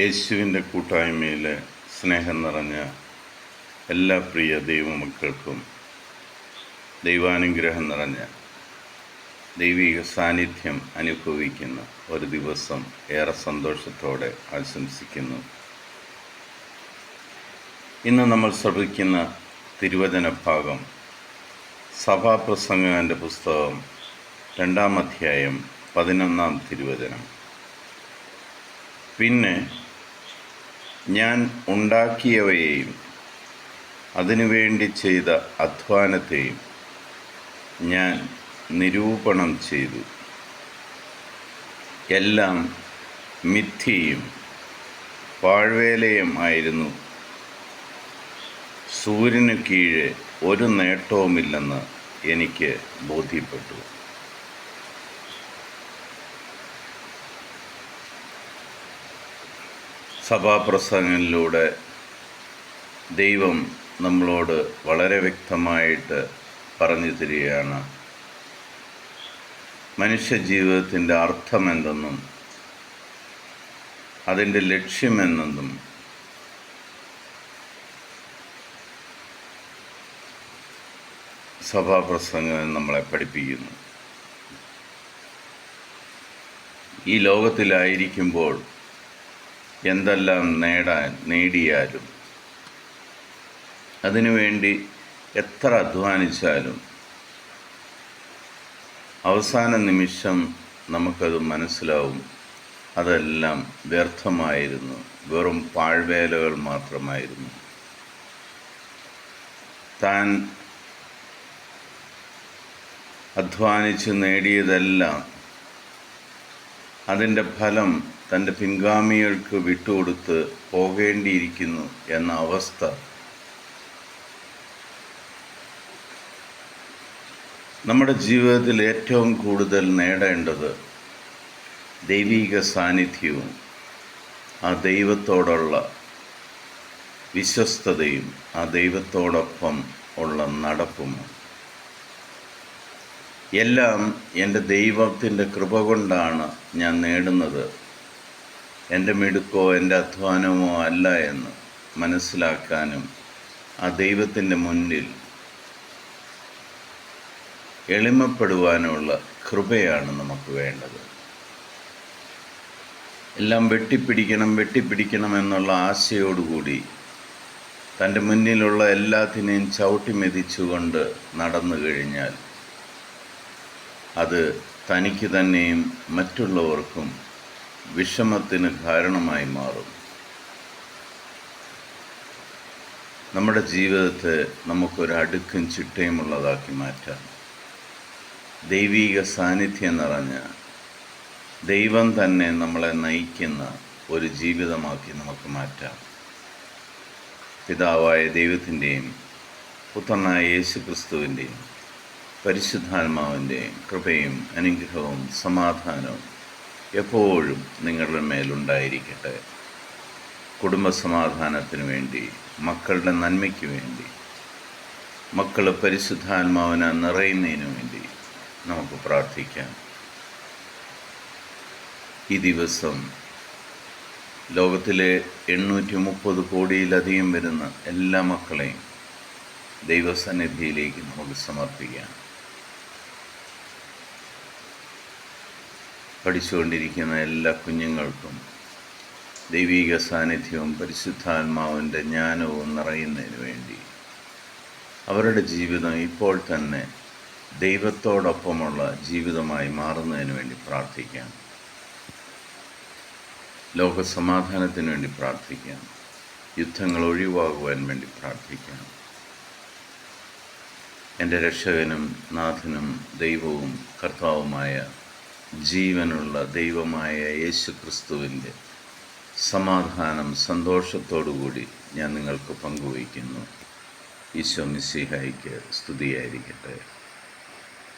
യേശുവിൻ്റെ കൂട്ടായ്മയിലെ സ്നേഹം നിറഞ്ഞ എല്ലാ പ്രിയ ദൈവമക്കൾക്കും ദൈവാനുഗ്രഹം നിറഞ്ഞ ദൈവിക സാന്നിധ്യം അനുഭവിക്കുന്ന ഒരു ദിവസം ഏറെ സന്തോഷത്തോടെ ആശംസിക്കുന്നു. ഇന്ന് നമ്മൾ ശ്രവിക്കുന്ന തിരുവചന ഭാഗം സഭാപ്രസംഗകൻ്റെ പുസ്തകം 2-ാം അധ്യായം 11-ാം തിരുവചനം. പിന്നെ ഞാൻ ഉണ്ടാക്കിയവയെയും അതിനുവേണ്ടി ചെയ്ത അധ്വാനത്തെയും ഞാൻ നിരൂപണം ചെയ്തു. എല്ലാം മിഥ്യയും പാഴ്വേലയും ആയിരുന്നു. സൂര്യനു കീഴെ ഒരു നേട്ടവുമില്ലെന്ന് എനിക്ക് ബോധ്യപ്പെട്ടു. സഭാപ്രസംഗങ്ങളിലൂടെ ദൈവം നമ്മളോട് വളരെ വ്യക്തമായിട്ട് പറഞ്ഞു തരികയാണ് മനുഷ്യജീവിതത്തിൻ്റെ അർത്ഥമെന്തെന്നും അതിൻ്റെ ലക്ഷ്യമെന്തെന്നും സഭാപ്രസംഗം നമ്മളെ പഠിപ്പിക്കുന്നു. ഈ ലോകത്തിലായിരിക്കുമ്പോൾ എന്തെല്ലാം നേടിയാലും അതിനുവേണ്ടി എത്ര അധ്വാനിച്ചാലും അവസാന നിമിഷം നമുക്കത് മനസ്സിലാവും, അതെല്ലാം വ്യർത്ഥമായിരുന്നു, വെറും പാഴ്വേലകൾ മാത്രമായിരുന്നു. താൻ അധ്വാനിച്ച് നേടിയതെല്ലാം അതിൻ്റെ ഫലം തൻ്റെ പിൻഗാമികൾക്ക് വിട്ടുകൊടുത്ത് പോകേണ്ടിയിരിക്കുന്നു എന്ന അവസ്ഥ നമ്മുടെ ജീവിതത്തിൽ ഏറ്റവും കൂടുതൽ നേടേണ്ടത് ദൈവിക സാന്നിധ്യവും ആ ദൈവത്തോടുള്ള വിശ്വസ്തതയും ആ ദൈവത്തോടൊപ്പം ഉള്ള നടപ്പുമാണ്. എല്ലാം എൻ്റെ ദൈവത്തിൻ്റെ കൃപ കൊണ്ടാണ് ഞാൻ നേടുന്നത്, എൻ്റെ മിടുക്കോ എൻ്റെ അധ്വാനമോ അല്ല എന്ന് മനസ്സിലാക്കാനും ആ ദൈവത്തിൻ്റെ മുന്നിൽ എളിമപ്പെടുവാനുള്ള കൃപയാണ് നമുക്ക് വേണ്ടത്. എല്ലാം വെട്ടിപ്പിടിക്കണം എന്നുള്ള ആശയോടുകൂടി തൻ്റെ മുന്നിലുള്ള എല്ലാത്തിനെയും ചവിട്ടി മെതിച്ചുകൊണ്ട് നടന്നു കഴിഞ്ഞാൽ അത് തനിക്ക് തന്നെയും മറ്റുള്ളവർക്കും വിഷമത്തിന് കാരണമായി മാറും. നമ്മുടെ ജീവിതത്തെ നമുക്കൊരു അടുക്കും ചിട്ടയുമുള്ളതാക്കി മാറ്റാം. ദൈവിക സാന്നിധ്യം നിറഞ്ഞ ദൈവം തന്നെ നമ്മളെ നയിക്കുന്ന ഒരു ജീവിതമാക്കി നമുക്ക് മാറ്റാം. പിതാവായ ദൈവത്തിൻ്റെയും പുത്രനായ യേശു ക്രിസ്തുവിൻ്റെയും പരിശുദ്ധാത്മാവിൻ്റെയും കൃപയും അനുഗ്രഹവും സമാധാനവും എപ്പോഴും നിങ്ങളുടെ മേലുണ്ടായിരിക്കട്ടെ. കുടുംബസമാധാനത്തിന് വേണ്ടി, മക്കളുടെ നന്മയ്ക്ക് വേണ്ടി, മക്കൾ പരിശുദ്ധാത്മാവിനെ നിറയുന്നതിന് വേണ്ടി നമുക്ക് പ്രാർത്ഥിക്കാം. ഈ ദിവസം ലോകത്തിലെ 830 കോടിയിലധികം വരുന്ന എല്ലാ മക്കളെയും ദൈവസന്നിധിയിലേക്ക് നമുക്ക് സമർപ്പിക്കാം. പഠിച്ചുകൊണ്ടിരിക്കുന്ന എല്ലാ കുഞ്ഞുങ്ങൾക്കും ദൈവിക സാന്നിധ്യവും പരിശുദ്ധാത്മാവിൻ്റെ ജ്ഞാനവും നിറയുന്നതിന് വേണ്ടി അവരുടെ ജീവിതം ഇപ്പോൾ തന്നെ ദൈവത്തോടൊപ്പമുള്ള ജീവിതമായി മാറുന്നതിന് വേണ്ടി പ്രാർത്ഥിക്കാം. ലോകസമാധാനത്തിന് വേണ്ടി പ്രാർത്ഥിക്കാം. യുദ്ധങ്ങൾ ഒഴിവാകുവാൻ വേണ്ടി പ്രാർത്ഥിക്കാം. എൻ്റെ രക്ഷകനും നാഥനും ദൈവവും കർത്താവുമായ ജീവനുള്ള ദൈവമായ യേശു ക്രിസ്തുവിൻ്റെ സമാധാനം സന്തോഷത്തോടുകൂടി ഞാൻ നിങ്ങൾക്ക് പങ്കുവയ്ക്കുന്നു. ഈശോ മിശിഹായ്ക്ക് സ്തുതിയായിരിക്കട്ടെ.